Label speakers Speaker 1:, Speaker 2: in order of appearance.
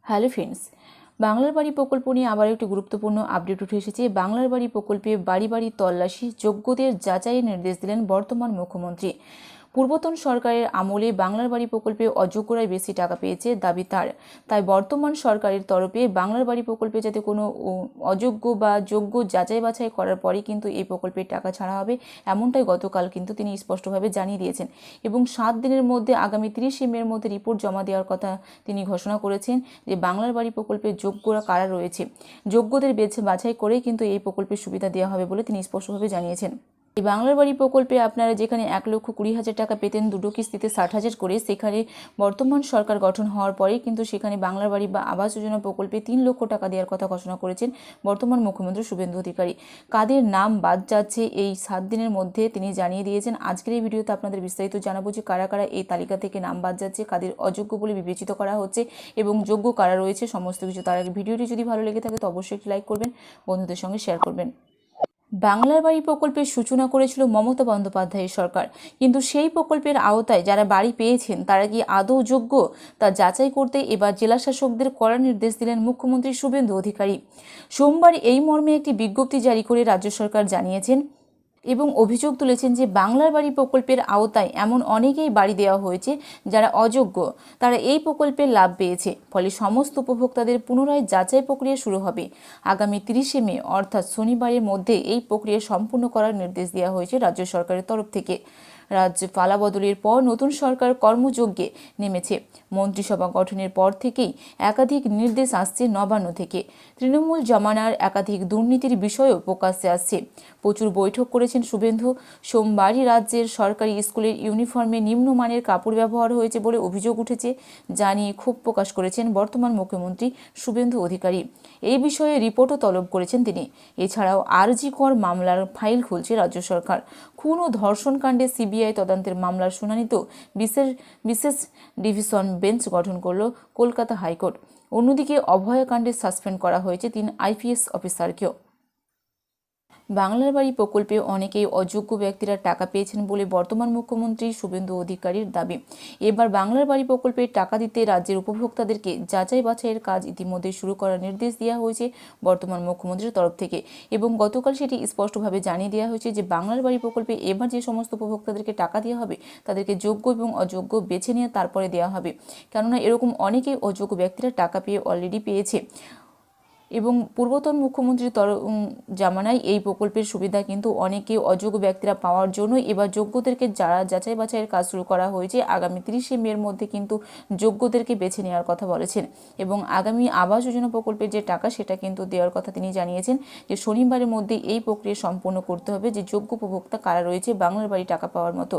Speaker 1: Hello friends, বাংলার বাড়ি প্রকল্প নিয়ে আবার একটি গুরুত্বপূর্ণ আপডেট উঠে এসেছে। বাংলার বাড়ি প্রকল্পে বাড়ি বাড়ি তল্লাশি, যোগ্যদের যাচাইয়ের নির্দেশ দিলেন বর্তমান মুখ্যমন্ত্রী। পূর্বতন সরকারের আমলে বাংলার বাড়ি প্রকল্পে অযোগ্যরাই বেশি টাকা পেয়েছে দাবি তাই বর্তমান সরকারের তরফে বাংলার বাড়ি প্রকল্পে যাতে কোনো অযোগ্য বা যোগ্য যাচাই বাছাই করার পরই কিন্তু এই প্রকল্পের টাকা ছাড়া হবে, এমনটাই গতকাল কিন্তু তিনি স্পষ্টভাবে জানিয়ে দিয়েছেন এবং 7 দিনের মধ্যে আগামী 30 মের মধ্যে রিপোর্ট জমা দেওয়ার কথা তিনি ঘোষণা করেছেন যে বাংলার বাড়ি প্রকল্পে যোগ্যরা কারা রয়েছে, যোগ্যদের বাছাই করেই কিন্তু এই প্রকল্পের সুবিধা দেওয়া হবে বলে তিনি স্পষ্টভাবে জানিয়েছেন। এই বাংলার বাড়ি প্রকল্পে আপনারা যেখানে 1,20,000 টাকা পেতেন দুটো কিস্তিতে 60,000 করে, সেখানে বর্তমান সরকার গঠন হওয়ার পরে কিন্তু সেখানে বাংলার বাড়ি বা আবাস যোজনা প্রকল্পে 3 লক্ষ টাকা দেওয়ার কথা ঘোষণা করেছেন বর্তমান মুখ্যমন্ত্রী শুভেন্দু অধিকারী। কাদের নাম বাদ যাচ্ছে এই 7 দিনের মধ্যে তিনি জানিয়ে দিয়েছেন। আজকের এই ভিডিওতে আপনাদের বিস্তারিত জানাবো যে কারা কারা এই তালিকা থেকে নাম বাদ যাচ্ছে, কাদের অযোগ্য বলে বিবেচিত করা হচ্ছে এবং যোগ্য কারা রয়েছে, সমস্ত কিছু। তার আগে ভিডিওটি যদি ভালো লেগে থাকে তো অবশ্যই একটি লাইক করবেন, বন্ধুদের সঙ্গে শেয়ার করবেন। বাংলার বাড়ি প্রকল্পের সূচনা করেছিল মমতা বন্দ্যোপাধ্যায়ের সরকার, কিন্তু সেই প্রকল্পের আওতায় যারা বাড়ি পেয়েছেন তারা কি আদৌ যোগ্য তা যাচাই করতে এবার জেলা শাসকদের কড়া নির্দেশ দিলেন মুখ্যমন্ত্রী শুভেন্দু অধিকারী। সোমবার এই মর্মে একটি বিজ্ঞপ্তি জারি করে রাজ্য সরকার জানিয়েছেন এবং অভিযোগ তুলেছেন যে বাংলার বাড়ি প্রকল্পের আওতায় এমন অনেকেই বাড়ি দেওয়া হয়েছে যারা অযোগ্য, তারা এই প্রকল্পের লাভ পেয়েছে। ফলে সমস্ত উপভোক্তাদের পুনরায় যাচাই প্রক্রিয়া শুরু হবে। আগামী 30 মে অর্থাৎ শনিবারের মধ্যে এই প্রক্রিয়া সম্পূর্ণ করার নির্দেশ দেওয়া হয়েছে রাজ্য সরকারের তরফ থেকে। রাজ্যে পালাবদলের পর নতুন সরকার কর্মযজ্ঞে নেমেছে। মন্ত্রিসভা গঠনের পর থেকেই একাধিক নির্দেশ আসছে নবান্ন থেকে। তৃণমূল জমানার একাধিক দুর্নীতির বিষয়ও প্রকাশ্যে আসছে। প্রচুর বৈঠক করেছেন শুভেন্দু। সোমবারই রাজ্যের সরকারি স্কুলের ইউনিফর্মে নিম্নমানের কাপড় ব্যবহার হয়েছে বলে অভিযোগ উঠেছে, যা নিয়ে ক্ষোভ প্রকাশ করেছেন বর্তমান মুখ্যমন্ত্রী শুভেন্দু অধিকারী। এই বিষয়ে রিপোর্টও তলব করেছেন তিনি। এছাড়াও আরজি কর মামলার ফাইল খুলছে রাজ্য সরকার। খুন ও ধর্ষণ কাণ্ডে সিবিআই তদন্তের মামলার শুনানিতেও বিশেষ ডিভিশন বেঞ্চ গঠন করল কলকাতা হাইকোর্ট। অন্যদিকে অভয়াকাণ্ডে সাসপেন্ড করা হয়েছে 3 IPS অফিসারকেও। বাংলার বাড়ি প্রকল্পে অনেকেই অযোগ্য ব্যক্তিরা টাকা পেয়েছেন বলে বর্তমান মুখ্যমন্ত্রী শুভেন্দু অধিকারীর দাবি। এবার বাংলার বাড়ি প্রকল্পে টাকা দিতে রাজ্যের উপভোক্তাদেরকে যাচাই বাছাইয়ের কাজ ইতিমধ্যে শুরু করার নির্দেশ দেওয়া হয়েছে বর্তমান মুখ্যমন্ত্রীর তরফ থেকে এবং গতকাল সেটি স্পষ্টভাবে জানিয়ে দেওয়া হয়েছে যে বাংলার বাড়ি প্রকল্পে এবার যে সমস্ত উপভোক্তাদেরকে টাকা দেওয়া হবে তাদেরকে যোগ্য এবং অযোগ্য বেছে নিয়ে তারপরে দেওয়া হবে, কেননা এরকম অনেকেই অযোগ্য ব্যক্তিরা টাকা পেয়ে অলরেডি পেয়েছে এবং পূর্বতন মুখ্যমন্ত্রীর জামানায় এই প্রকল্পের সুবিধা কিন্তু অনেকে অযোগ্য ব্যক্তিরা পাওয়ার জন্য এবার যোগ্যদেরকে যারা যাচাই বাছাইয়ের কাজ শুরু করা হয়েছে। আগামী 30 মের মধ্যে কিন্তু যোগ্যদেরকে বেছে নেওয়ার কথা বলেছেন এবং আগামী আবাস যোজনা প্রকল্পের যে টাকা সেটা কিন্তু দেওয়ার কথা তিনি জানিয়েছেন যে শনিবারের মধ্যে এই প্রক্রিয়া সম্পন্ন করতে হবে যে যোগ্য উপভোক্তা কারা রয়েছে বাংলার বাড়ি টাকা পাওয়ার মতো।